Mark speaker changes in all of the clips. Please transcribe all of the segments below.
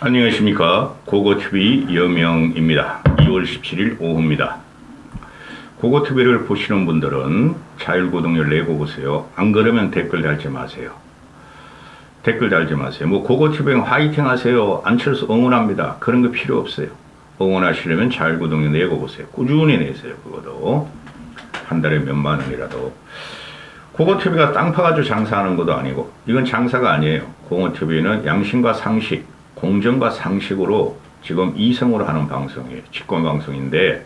Speaker 1: 안녕하십니까. 고고TV 여명입니다. 2월 17일 오후입니다. 고고TV를 보시는 분들은 자율구독료 내고 보세요. 안 그러면 댓글 달지 마세요. 댓글 달지 마세요. 뭐 고고TV 화이팅 하세요. 안철수 응원합니다. 그런 거 필요 없어요. 응원하시려면 자율구독료 내고 보세요. 꾸준히 내세요. 그것도 한 달에 몇만 원이라도. 고고TV가 땅 파가지고 장사하는 것도 아니고, 이건 장사가 아니에요. 고고TV는 양심과 상식, 공정과 상식으로 지금 이성으로 하는 방송이에요. 직권 방송인데,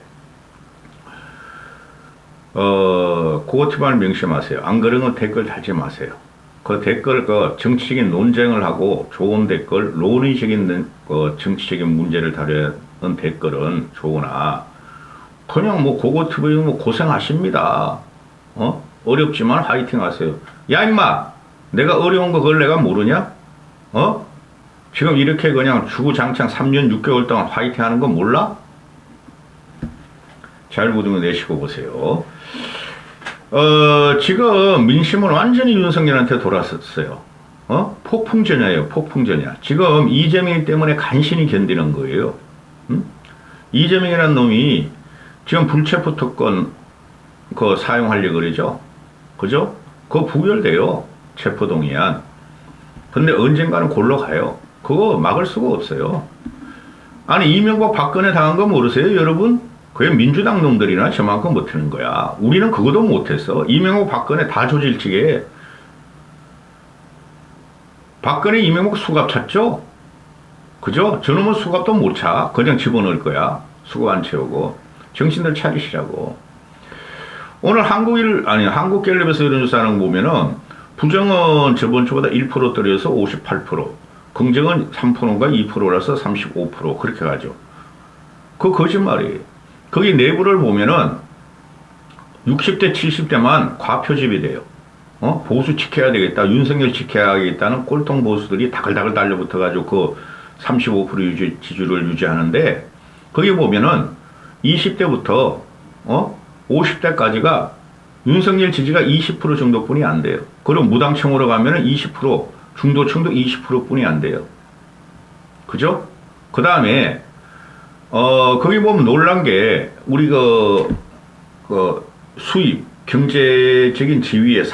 Speaker 1: 고고TV를 명심하세요. 안 그러면 댓글 달지 마세요. 그 댓글, 정치적인 논쟁을 하고 좋은 댓글, 논의적인 정치적인 문제를 다루는 댓글은 좋으나, 그냥 뭐 고고TV 뭐 고생하십니다. 어렵지만 화이팅 하세요. 야, 임마! 내가 어려운 거 그걸 내가 모르냐? 지금 이렇게 그냥 주구장창 3년 6개월 동안 화이팅 하는 거 몰라? 자율구독료 내시고 보세요. 지금 민심은 완전히 윤석열한테 돌아섰어요. 폭풍전야예요, 폭풍전야. 지금 이재명 때문에 간신히 견디는 거예요. 이재명이라는 놈이 지금 불체포 특권 사용하려고 그러죠? 그죠? 그거 부결돼요. 체포동의안. 근데 언젠가는 골로 가요. 그거 막을 수가 없어요. 아니, 이명박 박근혜 당한 거 모르세요, 여러분? 그게 민주당 놈들이나 저만큼 못하는 거야. 우리는 그거도 못했어. 이명박 박근혜 다 조질지게. 박근혜 이명박 수갑 찼죠? 그죠? 저놈은 수갑도 못 차. 그냥 집어넣을 거야. 수갑 안 채우고. 정신들 차리시라고. 오늘 한국갤럽에서 이런 조사하는 거 보면은, 부정은 저번 주보다 1% 떨어져서 58%, 긍정은 3%가 2%라서 35%, 그렇게 가죠. 그거 거짓말이에요. 거기 내부를 보면은, 60대, 70대만 과표집이 돼요. 보수 지켜야 되겠다, 윤석열 지켜야겠다는 꼴통 보수들이 다글다글 달려붙어가지고 그 35% 지지율을 유지하는데, 거기 보면은, 20대부터, 50대까지가 윤석열 지지가 20% 정도뿐이 안 돼요. 그리고 무당층으로 가면은 20%, 중도층도 20% 뿐이 안 돼요. 그죠? 그 다음에, 거기 보면 놀란 게, 우리 수입, 경제적인 지위의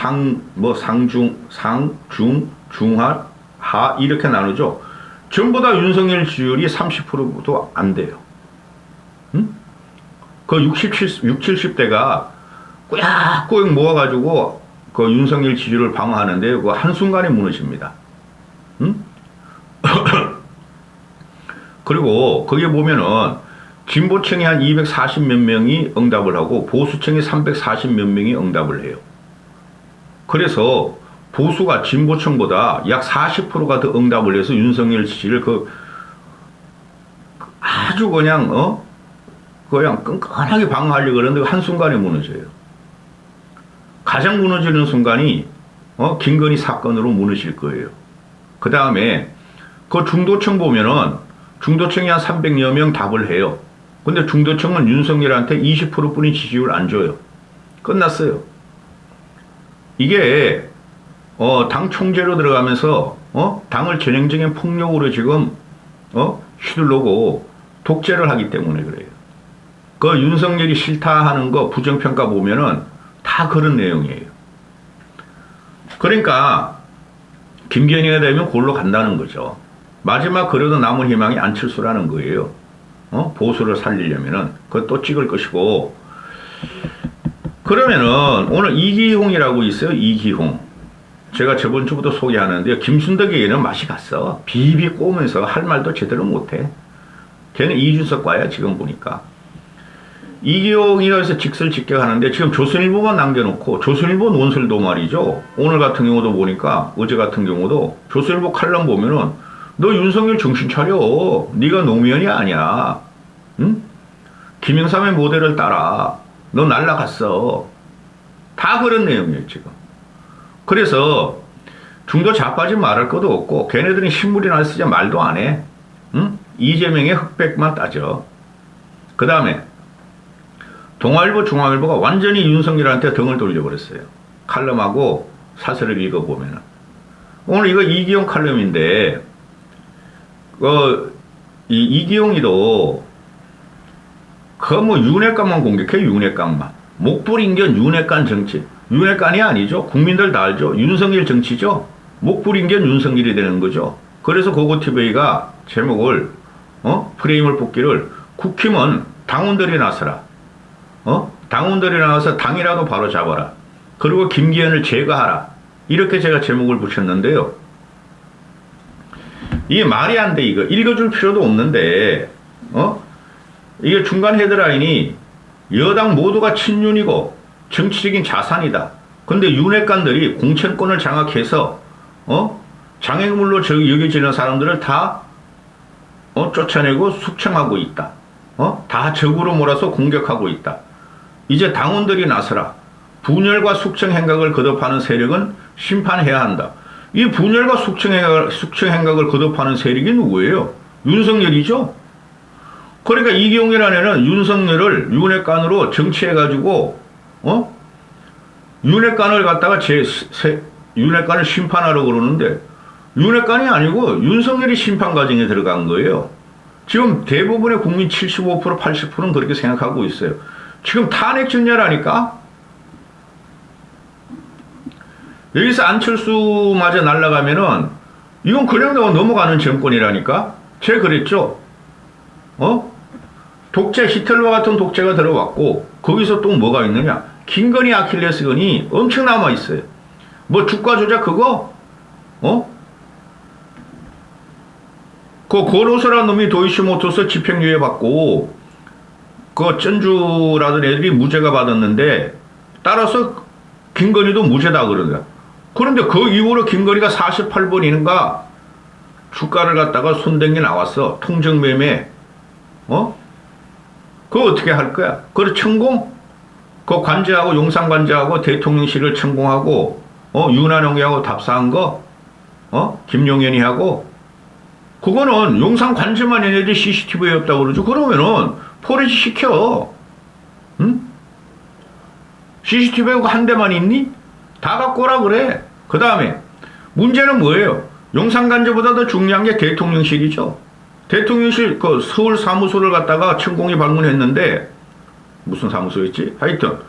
Speaker 1: 하, 이렇게 나누죠. 전부 다 윤석열 지지율이 30%도 안 돼요. 그 60, 70대가 꾸역꾸역 모아가지고 그 윤석열 지지율을 방어하는데 그 한순간에 무너집니다. 그리고 거기에 보면은 진보층이 한 240 몇 명이 응답을 하고 보수층이 340 몇 명이 응답을 해요. 그래서 보수가 진보층보다 약 40%가 더 응답을 해서 윤석열 지지를 아주 그냥 끈끈하게 방어하려고 그러는데 한순간에 무너져요. 가장 무너지는 순간이 김건희 사건으로 무너질 거예요. 그 다음에 그 중도층 보면은 중도층이 한 300여 명 답을 해요. 근데 중도층은 윤석열한테 20%뿐이 지지율 안 줘요. 끝났어요. 이게 당 총재로 들어가면서 당을 전형적인 폭력으로 지금 휘둘르고 독재를 하기 때문에 그래요. 그 윤석열이 싫다 하는 거 부정평가 보면은 다 그런 내용이에요. 그러니까 김건희가 되면 골로 간다는 거죠. 마지막 그래도 남은 희망이 안철수라는 거예요. 보수를 살리려면은 그거 또 찍을 것이고. 그러면은 오늘 이기홍이라고 있어요. 이기홍. 제가 저번 주부터 소개하는데요. 김순덕에게는 맛이 갔어. 비비 꼬면서 할 말도 제대로 못해. 걔는 이준석과야 지금 보니까. 이기용이가 해서 직설직결하는데 지금 조선일보만 남겨놓고, 조선일보 논설도 말이죠. 오늘 같은 경우도 보니까, 어제 같은 경우도 조선일보 칼럼 보면은 너 윤석열 정신 차려. 네가 노무현이 아니야. 응? 김영삼의 모델을 따라. 너 날라갔어. 다 그런 내용이에요 지금. 그래서 중도 좌파지 말할 것도 없고, 걔네들은 신문이나 쓰지 말도 안 해. 응? 이재명의 흑백만 따져. 그 다음에 동아일보, 중앙일보가 완전히 윤석열한테 등을 돌려버렸어요. 칼럼하고 사설을 읽어보면은. 오늘 이거 이기용 칼럼인데, 이기용이도 윤핵관만 공격해. 윤핵관만. 목불인견 윤핵관 정치. 윤핵관이 아니죠. 국민들 다 알죠. 윤석열 정치죠. 목불인견 윤석열이 되는 거죠. 그래서 고고TV가 제목을 프레임을 뽑기를 국힘은 당원들이 나서라. 당원들이 나와서 당이라도 바로 잡아라. 그리고 김기현을 제거하라. 이렇게 제가 제목을 붙였는데요. 이게 말이 안 돼. 이거 읽어줄 필요도 없는데 이게 중간 헤드라인이 여당 모두가 친윤이고 정치적인 자산이다. 근데 윤핵관들이 공천권을 장악해서 장애물로 여겨지는 사람들을 다 쫓아내고 숙청하고 있다. 다 적으로 몰아서 공격하고 있다. 이제 당원들이 나서라. 분열과 숙청 행각을 거듭하는 세력은 심판해야 한다. 이 분열과 숙청 행각을 거듭하는 세력이 누구예요? 윤석열이죠. 그러니까 이기용이라는 애는 윤석열을 윤핵관으로 정치해가지고 윤핵관을 갖다가 윤핵관을 심판하려고 그러는데 윤핵관이 아니고 윤석열이 심판 과정에 들어간 거예요. 지금 대부분의 국민 75% 80%는 그렇게 생각하고 있어요. 지금 탄핵 전야라니까. 여기서 안철수마저 날아가면은 이건 그냥 넘어가는 정권이라니까. 제가 그랬죠. 독재, 히틀러 같은 독재가 들어왔고 거기서 또 뭐가 있느냐. 김건희 아킬레스건이 엄청 남아있어요. 뭐 주가 조작 그거? 그 고로스라는 놈이 도이치모터스 집행유예 받고 그 전주라던 애들이 무죄가 받았는데 따라서 김건희도 무죄다 그러더라. 그런데 그 이후로 김건희가 48번인가 주가를 갖다가 손댄 게 나왔어. 통정매매. 그거 어떻게 할 거야? 그걸 천공? 그 관제하고 용산 관제하고 대통령실을 천공하고 윤한홍이하고 답사한 거? 김용현이 하고? 그거는 용산 관제만 해야지 CCTV에 없다고 그러죠. 그러면은 포렌식 시켜. 응? CCTV가 한 대만 있니? 다 갖고 오라 그래. 그 다음에 문제는 뭐예요? 용산 관제보다 더 중요한 게 대통령실이죠. 대통령실 그 서울 사무소를 갖다가 천공이 방문했는데 무슨 사무소였지? 하여튼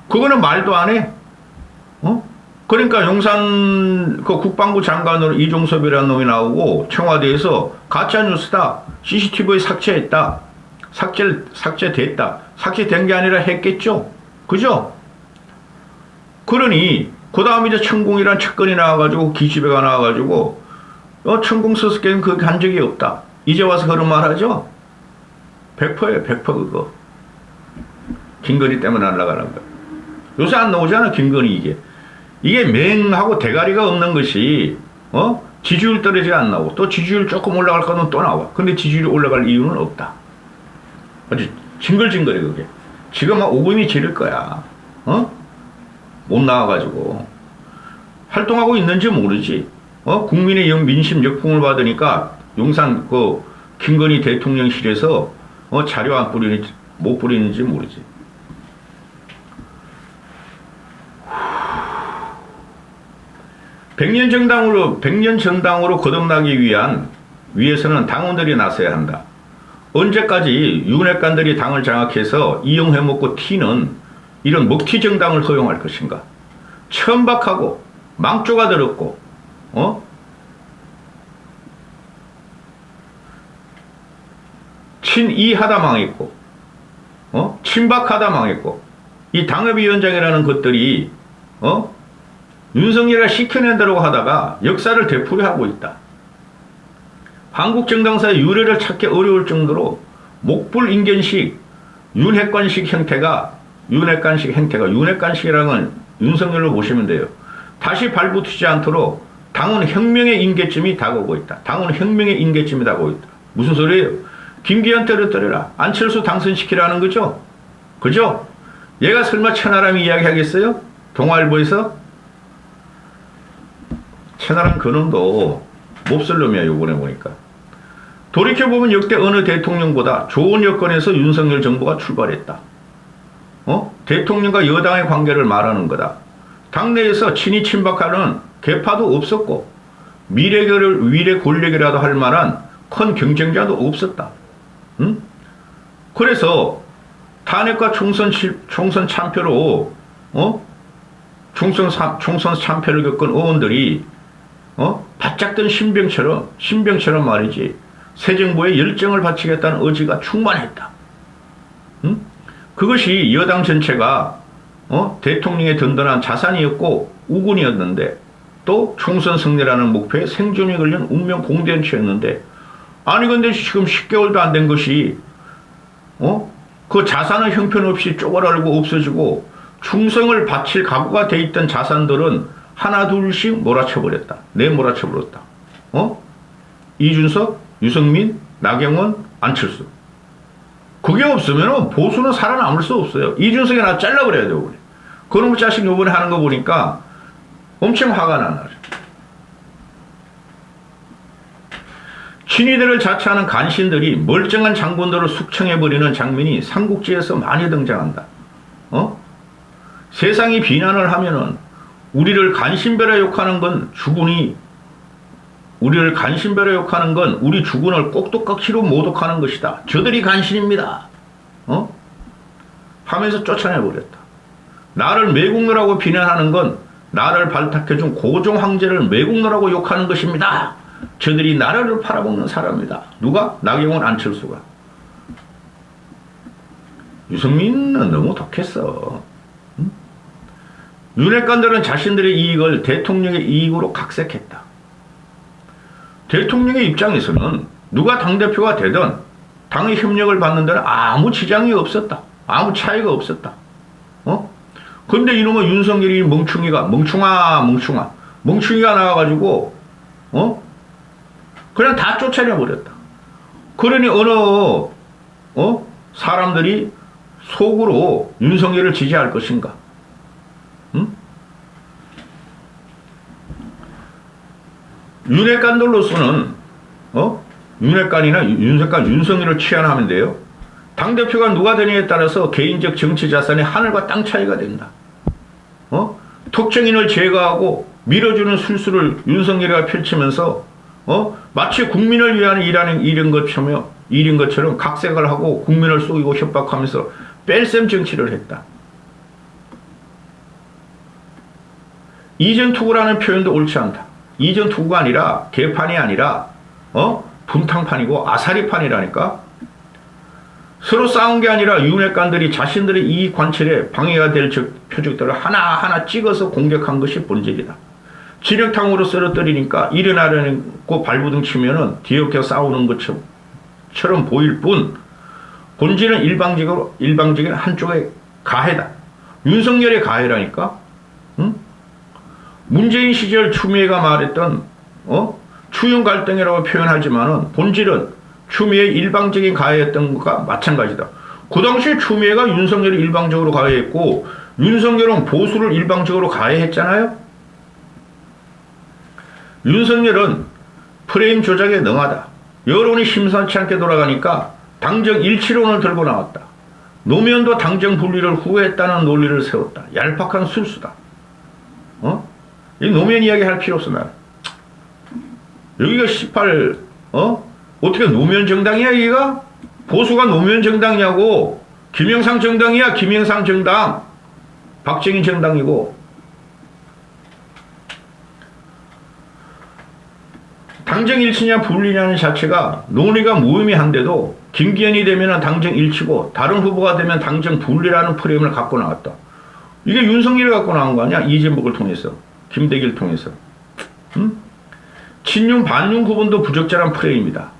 Speaker 1: 그거는 말도 안 해. 그러니까 용산 그 국방부 장관으로 이종섭이라는 놈이 나오고 청와대에서 가짜 뉴스다. CCTV에 삭제했다. 삭제됐다. 삭제된 게 아니라 했겠죠. 그죠? 그러니 그 다음에 이제 천공이란 측근이 나와가지고 기집애가 나와가지고 천공 서스게임 그거 한 적이 없다. 이제 와서 그런 말 하죠? 100%예요. 100% 그거. 김건희 때문에 날아가는 거야. 요새 안 나오잖아. 김건희 이게. 이게 맹하고 대가리가 없는 것이 지지율 떨어지지 안 나오고 또 지지율 조금 올라갈 거는 또 나와. 근데 지지율이 올라갈 이유는 없다. 아주 징글징글해 그게. 지금 막 오금이 지를 거야. 못 나와가지고 활동하고 있는지 모르지. 국민의 민심 역풍을 받으니까 용산 그 김건희 대통령실에서 자료 안 뿌리는지 못 뿌리는지 모르지. 백년 정당으로 거듭나기 위해서는 당원들이 나서야 한다. 언제까지 윤핵관들이 당을 장악해서 이용해먹고 튀는 이런 먹튀 정당을 허용할 것인가? 천박하고 망조가 들었고, 친이하다 망했고, 친박하다 망했고, 이 당협위원장이라는 것들이, 윤석열이가 시켜낸다고 하다가 역사를 되풀이하고 있다. 한국 정당사의 유례를 찾기 어려울 정도로 목불인견식, 윤핵관식 행태가 윤핵관식이라는 건 윤석열로 보시면 돼요. 다시 발붙이지 않도록 당원 혁명의 임계점이 다가오고 있다. 당원 혁명의 임계점이 다가오고 있다. 무슨 소리예요? 김기현 떨어뜨려라. 안철수 당선시키라는 거죠? 그죠? 얘가 설마 천하람이 이야기하겠어요? 동아일보에서? 천하람 그놈도 몹쓸 놈이야 요번에 보니까. 돌이켜보면 역대 어느 대통령보다 좋은 여건에서 윤석열 정부가 출발했다. 대통령과 여당의 관계를 말하는 거다. 당내에서 친이 친박하는 개파도 없었고 미래 권력이라도 할 만한 큰 경쟁자도 없었다. 응? 그래서 탄핵과 총선 참패로 총선 참패를 겪은 의원들이 바짝 든 신병처럼 말이지 새 정부에 열정을 바치겠다는 의지가 충만했다. 응? 그것이 여당 전체가 대통령의 든든한 자산이었고 우군이었는데 또 총선 승리라는 목표에 생존이 걸린 운명 공동체였는데 아니 근데 지금 10개월도 안 된 것이 그 자산은 형편없이 쪼그라들고 없어지고 충성을 바칠 각오가 돼 있던 자산들은 하나 둘씩 몰아쳐버렸다. 내몰아쳐버렸다. 이준석, 유승민, 나경원, 안철수. 그게 없으면 보수는 살아남을 수 없어요. 이준석이 나 잘라버려야 되고 그래. 그놈의 자식 요번에 하는 거 보니까 엄청 화가 나나. 친위들을 자처하는 간신들이 멀쩡한 장군들을 숙청해버리는 장면이 삼국지에서 많이 등장한다. 세상이 비난을 하면은 우리를 간신배라 욕하는 건 우리 주군을 꼭두각시로 모독하는 것이다. 저들이 간신입니다. 하면서 쫓아내버렸다. 나를 매국노라고 비난하는 건 나를 발탁해준 고종 황제를 매국노라고 욕하는 것입니다. 저들이 나라를 팔아먹는 사람이다. 누가? 나경원, 안철수가. 유승민은 너무 독했어. 윤핵관들은 자신들의 이익을 대통령의 이익으로 각색했다. 대통령의 입장에서는 누가 당대표가 되든 당의 협력을 받는 데는 아무 지장이 없었다. 아무 차이가 없었다. 근데 이놈의 윤석열이 멍충이가 나와가지고 그냥 다 쫓아내버렸다. 그러니 어느 사람들이 속으로 윤석열을 지지할 것인가? 윤핵관들로서는 윤석열을 취한하면 돼요. 당대표가 누가 되느냐에 따라서 개인적 정치 자산의 하늘과 땅 차이가 된다. 특정인을 제거하고 밀어주는 술수를 윤석열이가 펼치면서 마치 국민을 위한 일인 것처럼 각색을 하고 국민을 속이고 협박하면서 뺄셈 정치를 했다. 이전 투구라는 표현도 옳지 않다. 이전 투구가 아니라 개판이 아니라 분탕판이고 아사리판이라니까. 서로 싸운 게 아니라 윤핵관들이 자신들의 이익 관철에 방해가 될 표적들을 하나하나 찍어서 공격한 것이 본질이다. 진흙탕으로 쓰러뜨리니까 일어나려고 발부둥 치면은 뒤엎겨 싸우는 것처럼 보일 뿐 본질은 일방적인 한쪽의 가해다. 윤석열의 가해라니까. 응? 문재인 시절 추미애가 말했던 추윤 갈등이라고 표현하지만은 본질은 추미애의 일방적인 가해였던 것과 마찬가지다. 그 당시에 추미애가 윤석열을 일방적으로 가해했고 윤석열은 보수를 일방적으로 가해했잖아요. 윤석열은 프레임 조작에 능하다. 여론이 심상치 않게 돌아가니까 당정 일치론을 들고 나왔다. 노무현도 당정 분리를 후회했다는 논리를 세웠다. 얄팍한 술수다. 이 노무현 이야기 할 필요 없어, 나. 여기가 18, 어떻게 노무현 정당이야, 여기가? 보수가 노무현 정당이냐고. 김영삼 정당이야, 김영삼 정당. 박정희 정당이고. 당정 일치냐 분리냐는 자체가 논의가 무의미한데도 김기현이 되면 당정 일치고 다른 후보가 되면 당정 분리라는 프레임을 갖고 나왔다. 이게 윤석열이 갖고 나온 거 아니야? 이재목을 통해서. 김대기를 통해서. 친윤 반윤 구분도 부적절한 프레임이다.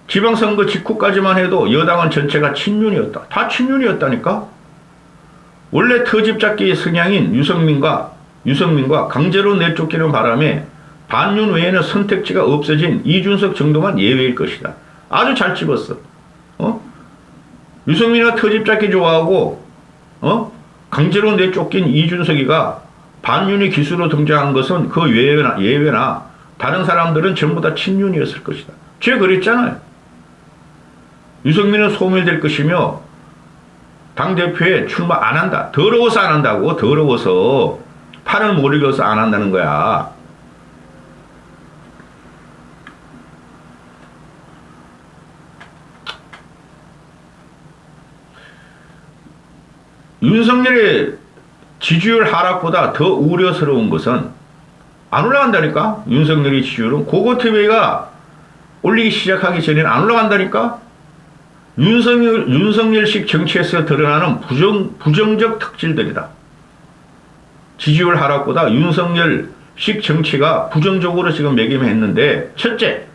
Speaker 1: 지방선거 직후까지만 해도 여당은 전체가 친윤이었다. 다 친윤이었다니까? 원래 터집잡기의 성향인 유승민과 강제로 내쫓기는 바람에 반윤 외에는 선택지가 없어진 이준석 정도만 예외일 것이다. 아주 잘 집었어. 유승민이가 터집잡기 좋아하고 강제로 내쫓긴 이준석이가 반윤의 기수로 등장한 것은 그 예외나 다른 사람들은 전부 다 친윤이었을 것이다. 제가 그랬잖아요. 유승민은 소멸될 것이며 당대표에 출마 안 한다. 더러워서 안 한다고. 더러워서 팔을 못 이겨서 안 한다는 거야. 윤석열의 지지율 하락보다 더 우려스러운 것은 안 올라간다니까? 윤석열의 지지율은 고고TV가 올리기 시작하기 전에는 안 올라간다니까? 윤석열식 정치에서 드러나는 부정적 특질들이다. 지지율 하락보다 윤석열식 정치가 부정적으로 지금 매김했는데, 첫째,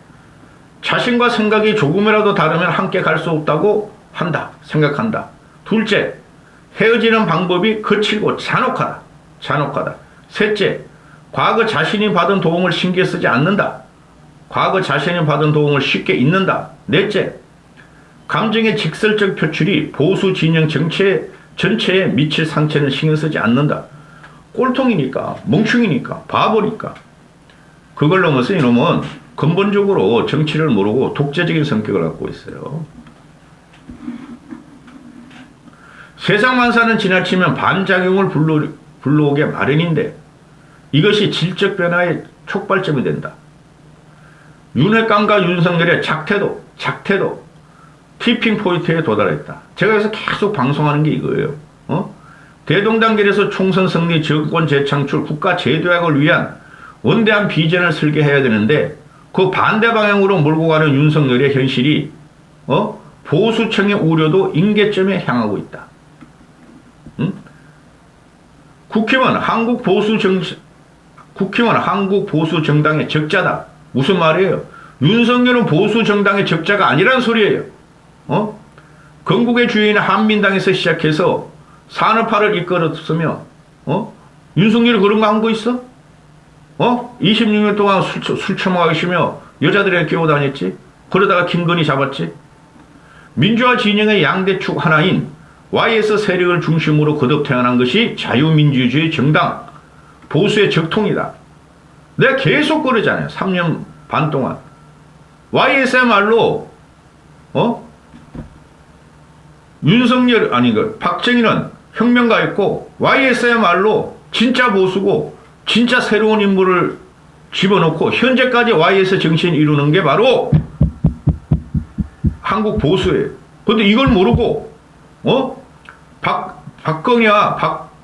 Speaker 1: 자신과 생각이 조금이라도 다르면 함께 갈 수 없다고 생각한다. 둘째, 헤어지는 방법이 거칠고 잔혹하다. 셋째, 과거 자신이 받은 도움을 신경 쓰지 않는다. 과거 자신이 받은 도움을 쉽게 잊는다. 넷째, 감정의 직설적 표출이 보수 진영 전체에 미칠 상처는 신경 쓰지 않는다. 꼴통이니까, 멍충이니까, 바보니까. 그걸 넘어서 이놈은 근본적으로 정치를 모르고 독재적인 성격을 갖고 있어요. 세상 만사는 지나치면 반작용을 불러오게 마련인데 이것이 질적 변화의 촉발점이 된다. 윤핵관과 윤석열의 작태도 티핑 포인트에 도달했다. 제가 여기서 계속 방송하는 게 이거예요. 대동단결에서 총선 승리, 정권 재창출, 국가 재도약을 위한 원대한 비전을 설계해야 되는데 그 반대 방향으로 몰고 가는 윤석열의 현실이 보수층의 우려도 임계점에 향하고 있다. 국힘은 한국 보수 정당의 적자다. 무슨 말이에요? 윤석열은 보수 정당의 적자가 아니란 소리예요. 건국의 주인 한민당에서 시작해서 산업화를 이끌었으며 윤석열이 그런 거 한 거 있어? 26년 동안 술 처먹으시며 여자들에게 끼워다녔지? 그러다가 김건희 잡았지? 민주화 진영의 양대축 하나인 YS 세력을 중심으로 거듭 태어난 것이 자유민주주의 정당, 보수의 적통이다. 내가 계속 그러잖아요. 3년 반 동안. YS야말로, 박정희는 혁명가였고, YS야말로 진짜 보수고, 진짜 새로운 인물을 집어넣고, 현재까지 YS 정신을 이루는 게 바로 한국 보수예요. 근데 이걸 모르고,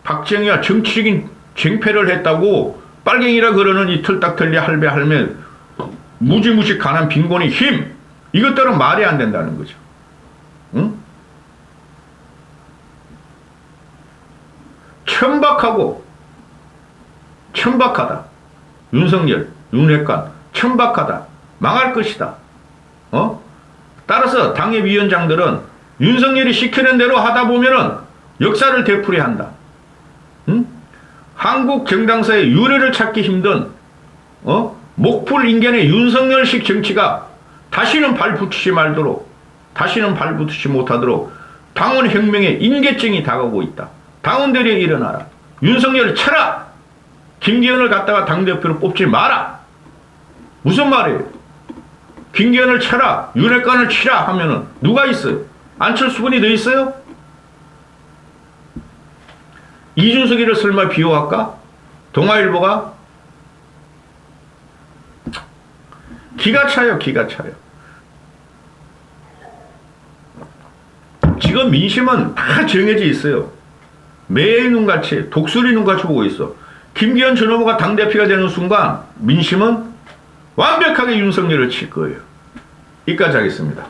Speaker 1: 박정희와 정치적인 쟁패를 했다고 빨갱이라 그러는 이 털딱털리 할배 무지무지 가난 빈곤의 힘, 이것들은 말이 안 된다는 거죠. 응? 천박하다. 윤석열, 윤핵관, 천박하다. 망할 것이다. 따라서 당의 위원장들은 윤석열이 시키는 대로 하다 보면은 역사를 되풀이한다. 한국 정당사의 유례를 찾기 힘든 목풀 인간의 윤석열식 정치가 다시는 발붙이지 못하도록 당원 혁명의 임계증이 다가오고 있다. 당원들이 일어나라. 윤석열을 쳐라. 김기현을 갖다가 당대표로 뽑지 마라. 무슨 말이에요? 김기현을 쳐라. 윤핵관을 치라 하면은 누가 있어요? 안철수 분이 더 있어요? 이준석이를 설마 비호할까? 동아일보가? 기가 차요. 지금 민심은 다 정해져 있어요. 매의 눈같이, 독수리 눈같이 보고 있어. 김기현 전 후보가 당대표가 되는 순간 민심은 완벽하게 윤석열을 칠 거예요. 여기까지 하겠습니다.